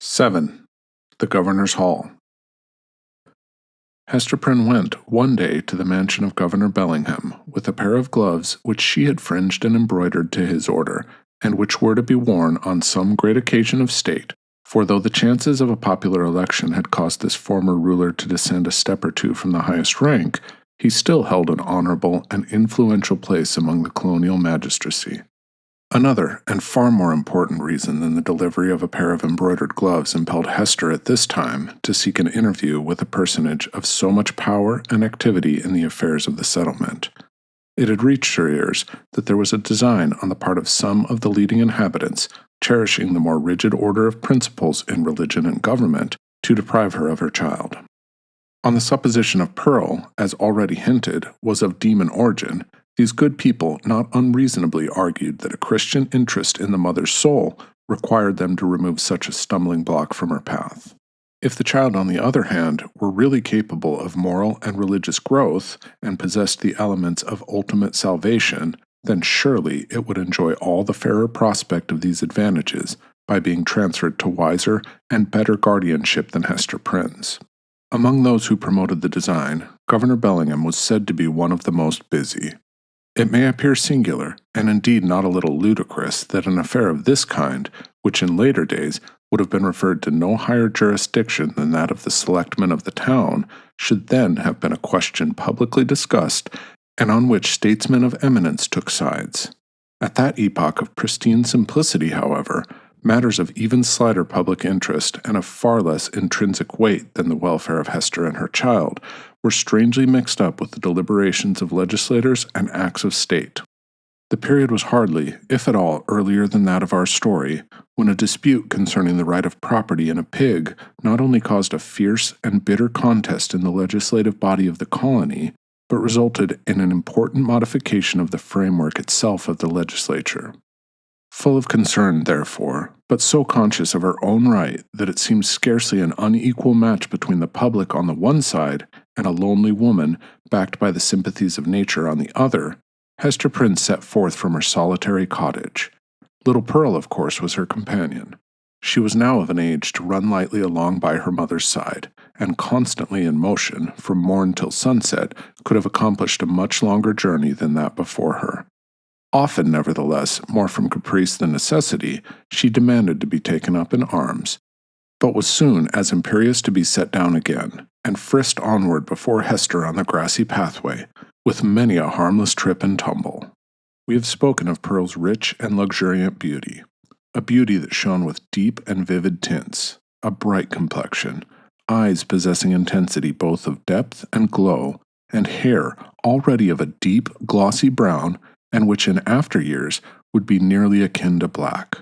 7. The Governor's Hall. Hester Prynne went one day to the mansion of Governor Bellingham with a pair of gloves which she had fringed and embroidered to his order, and which were to be worn on some great occasion of state, for though the chances of a popular election had caused this former ruler to descend a step or two from the highest rank, he still held an honorable and influential place among the colonial magistracy. Another, and far more important reason than the delivery of a pair of embroidered gloves impelled Hester at this time to seek an interview with a personage of so much power and activity in the affairs of the settlement. It had reached her ears that there was a design on the part of some of the leading inhabitants, cherishing the more rigid order of principles in religion and government, to deprive her of her child. On the supposition of Pearl, as already hinted, was of demon origin, these good people not unreasonably argued that a Christian interest in the mother's soul required them to remove such a stumbling block from her path. If the child, on the other hand, were really capable of moral and religious growth and possessed the elements of ultimate salvation, then surely it would enjoy all the fairer prospect of these advantages by being transferred to wiser and better guardianship than Hester Prynne's. Among those who promoted the design, Governor Bellingham was said to be one of the most busy. It may appear singular, and indeed not a little ludicrous, that an affair of this kind, which in later days would have been referred to no higher jurisdiction than that of the selectmen of the town, should then have been a question publicly discussed, and on which statesmen of eminence took sides. At that epoch of pristine simplicity, however, matters of even slighter public interest and of far less intrinsic weight than the welfare of Hester and her child were strangely mixed up with the deliberations of legislators and acts of state. The period was hardly, if at all, earlier than that of our story, when a dispute concerning the right of property in a pig not only caused a fierce and bitter contest in the legislative body of the colony, but resulted in an important modification of the framework itself of the legislature. Full of concern, therefore, but so conscious of her own right that it seemed scarcely an unequal match between the public on the one side and a lonely woman backed by the sympathies of nature on the other, Hester Prynne set forth from her solitary cottage. Little Pearl, of course, was her companion. She was now of an age to run lightly along by her mother's side, and constantly in motion, from morn till sunset, could have accomplished a much longer journey than that before her. Often, nevertheless, more from caprice than necessity, she demanded to be taken up in arms, but was soon as imperious to be set down again, and frisked onward before Hester on the grassy pathway, with many a harmless trip and tumble. We have spoken of Pearl's rich and luxuriant beauty, a beauty that shone with deep and vivid tints, a bright complexion, eyes possessing intensity both of depth and glow, and hair already of a deep, glossy brown, and which in after years would be nearly akin to black.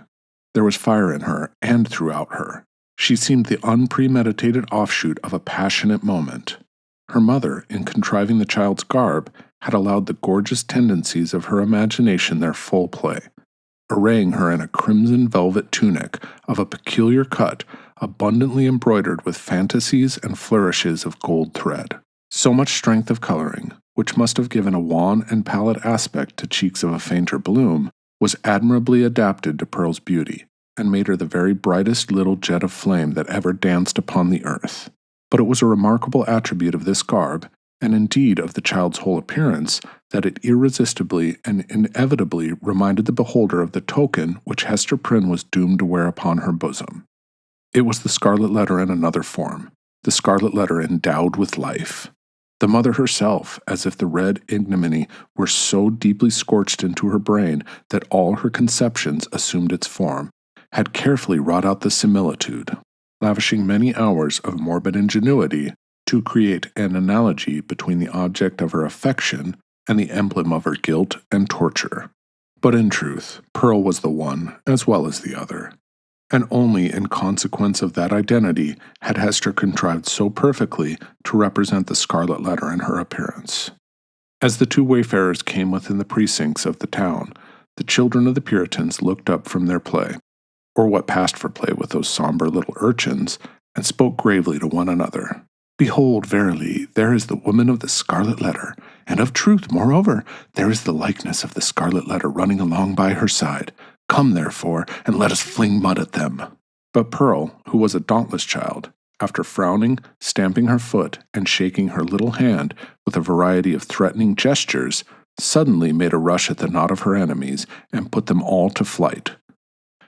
There was fire in her and throughout her. She seemed the unpremeditated offshoot of a passionate moment. Her mother, in contriving the child's garb, had allowed the gorgeous tendencies of her imagination their full play, arraying her in a crimson velvet tunic of a peculiar cut, abundantly embroidered with fantasies and flourishes of gold thread. So much strength of coloring, which must have given a wan and pallid aspect to cheeks of a fainter bloom, was admirably adapted to Pearl's beauty, and made her the very brightest little jet of flame that ever danced upon the earth. But it was a remarkable attribute of this garb, and indeed of the child's whole appearance, that it irresistibly and inevitably reminded the beholder of the token which Hester Prynne was doomed to wear upon her bosom. It was the scarlet letter in another form, the scarlet letter endowed with life. The mother herself, as if the red ignominy were so deeply scorched into her brain that all her conceptions assumed its form, had carefully wrought out the similitude, lavishing many hours of morbid ingenuity to create an analogy between the object of her affection and the emblem of her guilt and torture. But in truth, Pearl was the one as well as the other, and only in consequence of that identity had Hester contrived so perfectly to represent the scarlet letter in her appearance. As the two wayfarers came within the precincts of the town, the children of the Puritans looked up from their play, or what passed for play with those somber little urchins, and spoke gravely to one another. "Behold, verily, there is the woman of the scarlet letter, and of truth, moreover, there is the likeness of the scarlet letter running along by her side. Come, therefore, and let us fling mud at them." But Pearl, who was a dauntless child, after frowning, stamping her foot, and shaking her little hand with a variety of threatening gestures, suddenly made a rush at the knot of her enemies and put them all to flight.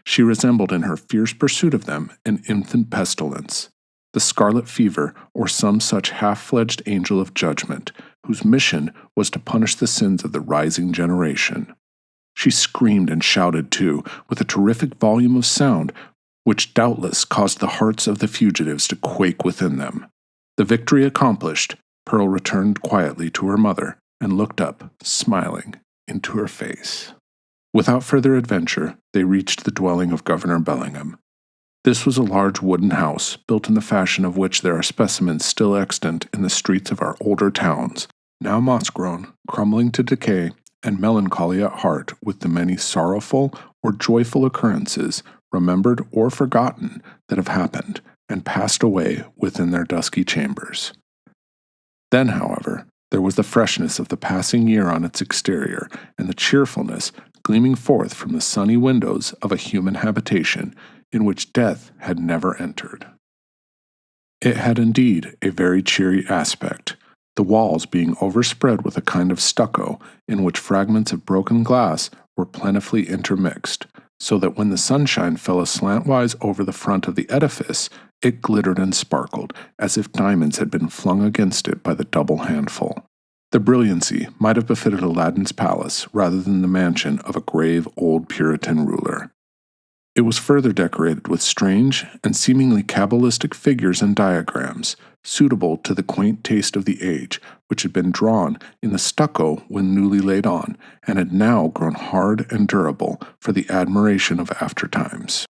She resembled in her fierce pursuit of them an infant pestilence, the scarlet fever, or some such half-fledged angel of judgment, whose mission was to punish the sins of the rising generation. She screamed and shouted, too, with a terrific volume of sound, which doubtless caused the hearts of the fugitives to quake within them. The victory accomplished, Pearl returned quietly to her mother and looked up, smiling, into her face. Without further adventure, they reached the dwelling of Governor Bellingham. This was a large wooden house, built in the fashion of which there are specimens still extant in the streets of our older towns, now moss-grown, crumbling to decay, and melancholy at heart with the many sorrowful or joyful occurrences, remembered or forgotten, that have happened and passed away within their dusky chambers. Then, however, there was the freshness of the passing year on its exterior, and the cheerfulness gleaming forth from the sunny windows of a human habitation in which death had never entered. It had indeed a very cheery aspect, the walls being overspread with a kind of stucco in which fragments of broken glass were plentifully intermixed, so that when the sunshine fell aslantwise over the front of the edifice, it glittered and sparkled as if diamonds had been flung against it by the double handful. The brilliancy might have befitted Aladdin's palace rather than the mansion of a grave old Puritan ruler. It was further decorated with strange and seemingly cabalistic figures and diagrams, suitable to the quaint taste of the age, which had been drawn in the stucco when newly laid on, and had now grown hard and durable for the admiration of aftertimes.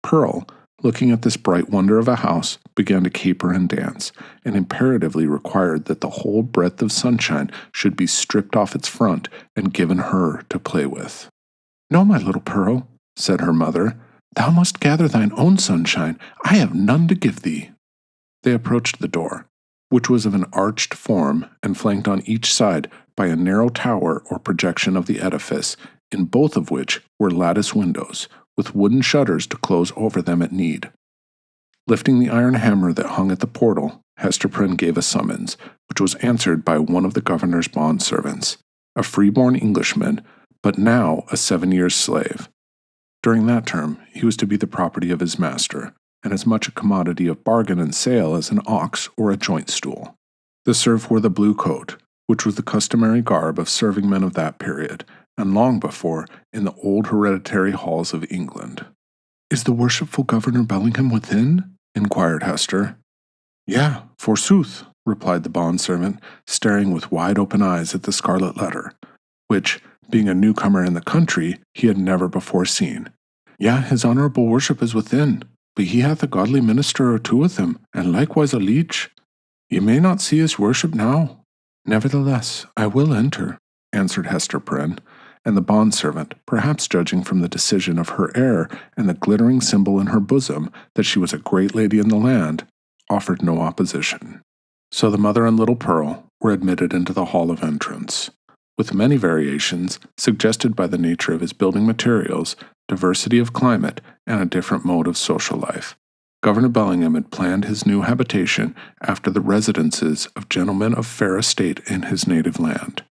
Pearl, looking at this bright wonder of a house, began to caper and dance, and imperatively required that the whole breadth of sunshine should be stripped off its front and given her to play with. "No, my little Pearl," said her mother, "thou must gather thine own sunshine. I have none to give thee." They approached the door, which was of an arched form and flanked on each side by a narrow tower or projection of the edifice, in both of which were lattice windows, with wooden shutters to close over them at need. Lifting the iron hammer that hung at the portal, Hester Prynne gave a summons, which was answered by one of the governor's bond-servants, a free-born Englishman, but now a 7 years' slave. During that term, he was to be the property of his master, and as much a commodity of bargain and sale as an ox or a joint stool. The serf wore the blue coat, which was the customary garb of serving men of that period, and long before in the old hereditary halls of England. "Is the worshipful Governor Bellingham within?" inquired Hester. "Yea, forsooth," replied the bond-servant, staring with wide-open eyes at the scarlet letter, which, being a newcomer in the country, he had never before seen. "Yea, his honourable worship is within, but he hath a godly minister or two with him, and likewise a leech. Ye may not see his worship now." "Nevertheless, I will enter," answered Hester Prynne, and the bond-servant, perhaps judging from the decision of her air and the glittering symbol in her bosom that she was a great lady in the land, offered no opposition. So the mother and little Pearl were admitted into the hall of entrance. With many variations, suggested by the nature of his building materials, diversity of climate, and a different mode of social life, Governor Bellingham had planned his new habitation after the residences of gentlemen of fair estate in his native land.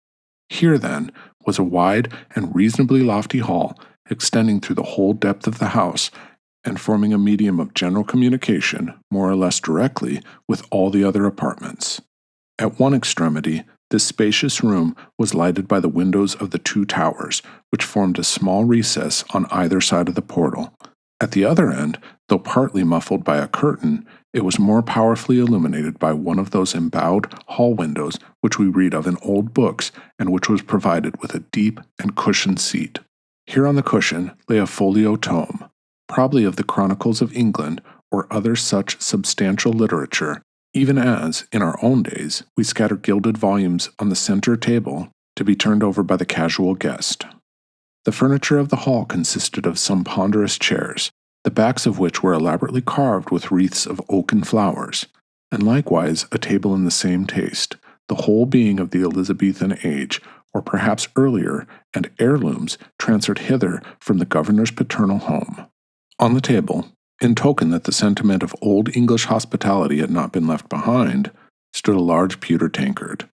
Here, then, was a wide and reasonably lofty hall, extending through the whole depth of the house, and forming a medium of general communication, more or less directly, with all the other apartments. At one extremity, this spacious room was lighted by the windows of the 2 towers, which formed a small recess on either side of the portal. At the other end, though partly muffled by a curtain, it was more powerfully illuminated by one of those embowed hall windows which we read of in old books, and which was provided with a deep and cushioned seat. Here on the cushion lay a folio tome, probably of the Chronicles of England or other such substantial literature, even as, in our own days, we scatter gilded volumes on the center table to be turned over by the casual guest. The furniture of the hall consisted of some ponderous chairs, the backs of which were elaborately carved with wreaths of oaken flowers, and likewise a table in the same taste, the whole being of the Elizabethan age, or perhaps earlier, and heirlooms transferred hither from the governor's paternal home. On the table, In token that the sentiment of old English hospitality had not been left behind, stood a large pewter tankard,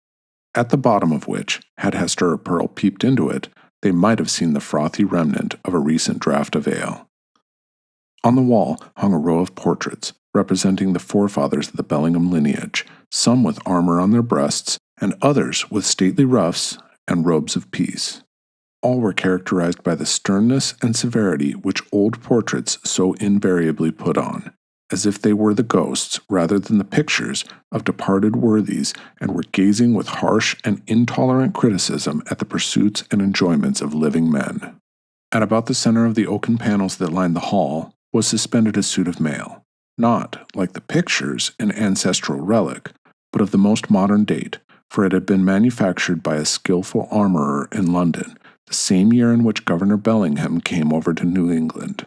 at the bottom of which, had Hester or Pearl peeped into it, they might have seen the frothy remnant of a recent draught of ale. On the wall hung a row of portraits, representing the forefathers of the Bellingham lineage, some with armor on their breasts, and others with stately ruffs and robes of peace. All were characterized by the sternness and severity which old portraits so invariably put on, as if they were the ghosts rather than the pictures of departed worthies and were gazing with harsh and intolerant criticism at the pursuits and enjoyments of living men. At about the center of the oaken panels that lined the hall was suspended a suit of mail, not, like the pictures, an ancestral relic, but of the most modern date, for it had been manufactured by a skillful armorer in London, the same year in which Governor Bellingham came over to New England.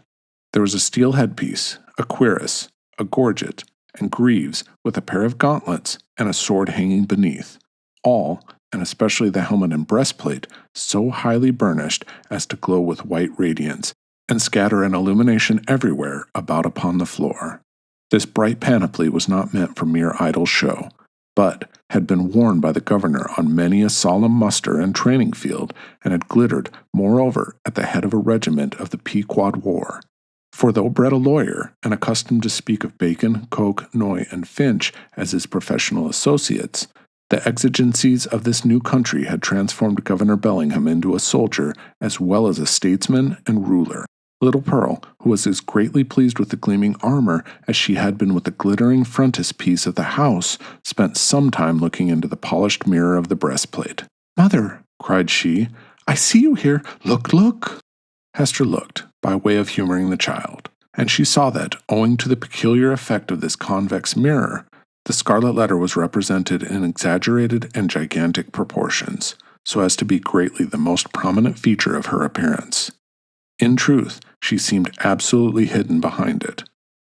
There was a steel headpiece, a cuirass, a gorget, and greaves with a pair of gauntlets and a sword hanging beneath, all, and especially the helmet and breastplate, so highly burnished as to glow with white radiance, and scatter an illumination everywhere about upon the floor. This bright panoply was not meant for mere idle show, but had been worn by the governor on many a solemn muster and training field, and had glittered, moreover, at the head of a regiment of the Pequod War. For though bred a lawyer, and accustomed to speak of Bacon, Coke, Noy, and Finch as his professional associates, the exigencies of this new country had transformed Governor Bellingham into a soldier as well as a statesman and ruler. Little Pearl, who was as greatly pleased with the gleaming armor as she had been with the glittering frontispiece of the house, spent some time looking into the polished mirror of the breastplate. "Mother," cried she, "I see you here. Look, look!" Hester looked, by way of humoring the child, and she saw that, owing to the peculiar effect of this convex mirror, the scarlet letter was represented in exaggerated and gigantic proportions, so as to be greatly the most prominent feature of her appearance. In truth, she seemed absolutely hidden behind it.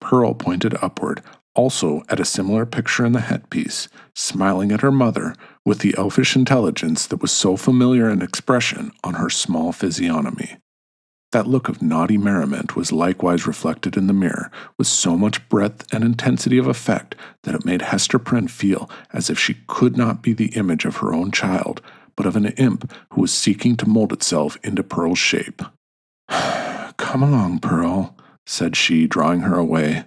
Pearl pointed upward, also at a similar picture in the headpiece, smiling at her mother with the elfish intelligence that was so familiar an expression on her small physiognomy. That look of naughty merriment was likewise reflected in the mirror, with so much breadth and intensity of effect that it made Hester Prynne feel as if she could not be the image of her own child, but of an imp who was seeking to mold itself into Pearl's shape. "Come along, Pearl," said she, drawing her away.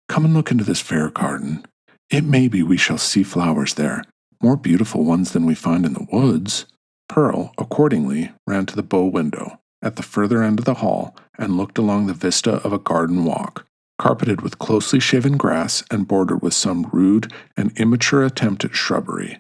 "Come and look into this fair garden. It may be we shall see flowers there, more beautiful ones than we find in the woods." Pearl, accordingly, ran to the bow window at the further end of the hall and looked along the vista of a garden walk, carpeted with closely shaven grass and bordered with some rude and immature attempt at shrubbery.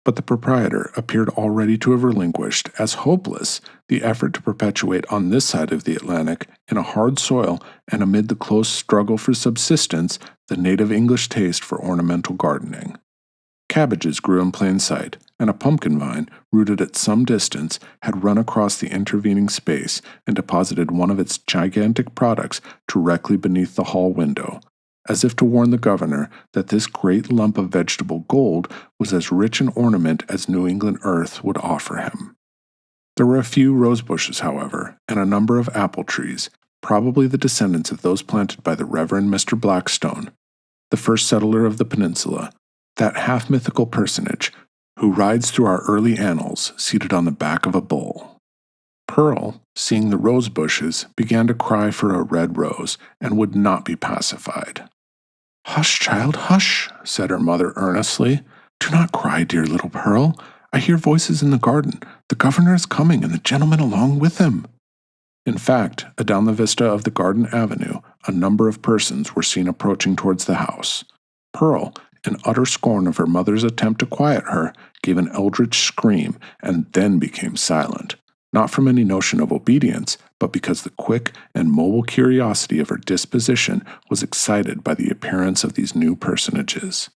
But the proprietor appeared already to have relinquished, as hopeless, the effort to perpetuate on this side of the Atlantic, in a hard soil and amid the close struggle for subsistence, the native English taste for ornamental gardening. Cabbages grew in plain sight, and a pumpkin vine, rooted at some distance, had run across the intervening space and deposited one of its gigantic products directly beneath the hall window, as if to warn the governor that this great lump of vegetable gold was as rich an ornament as New England earth would offer him. There were a few rose bushes, however, and a number of apple trees, probably the descendants of those planted by the Reverend Mr. Blackstone, the first settler of the peninsula, that half-mythical personage who rides through our early annals seated on the back of a bull. Pearl, seeing the rose bushes, began to cry for a red rose, and would not be pacified. "Hush, child, hush," said her mother earnestly. "Do not cry, dear little Pearl. I hear voices in the garden. The governor is coming, and the gentleman along with him." In fact, adown the vista of the garden avenue, a number of persons were seen approaching towards the house. Pearl, in utter scorn of her mother's attempt to quiet her, gave an eldritch scream, and then became silent, not from any notion of obedience, but because the quick and mobile curiosity of her disposition was excited by the appearance of these new personages.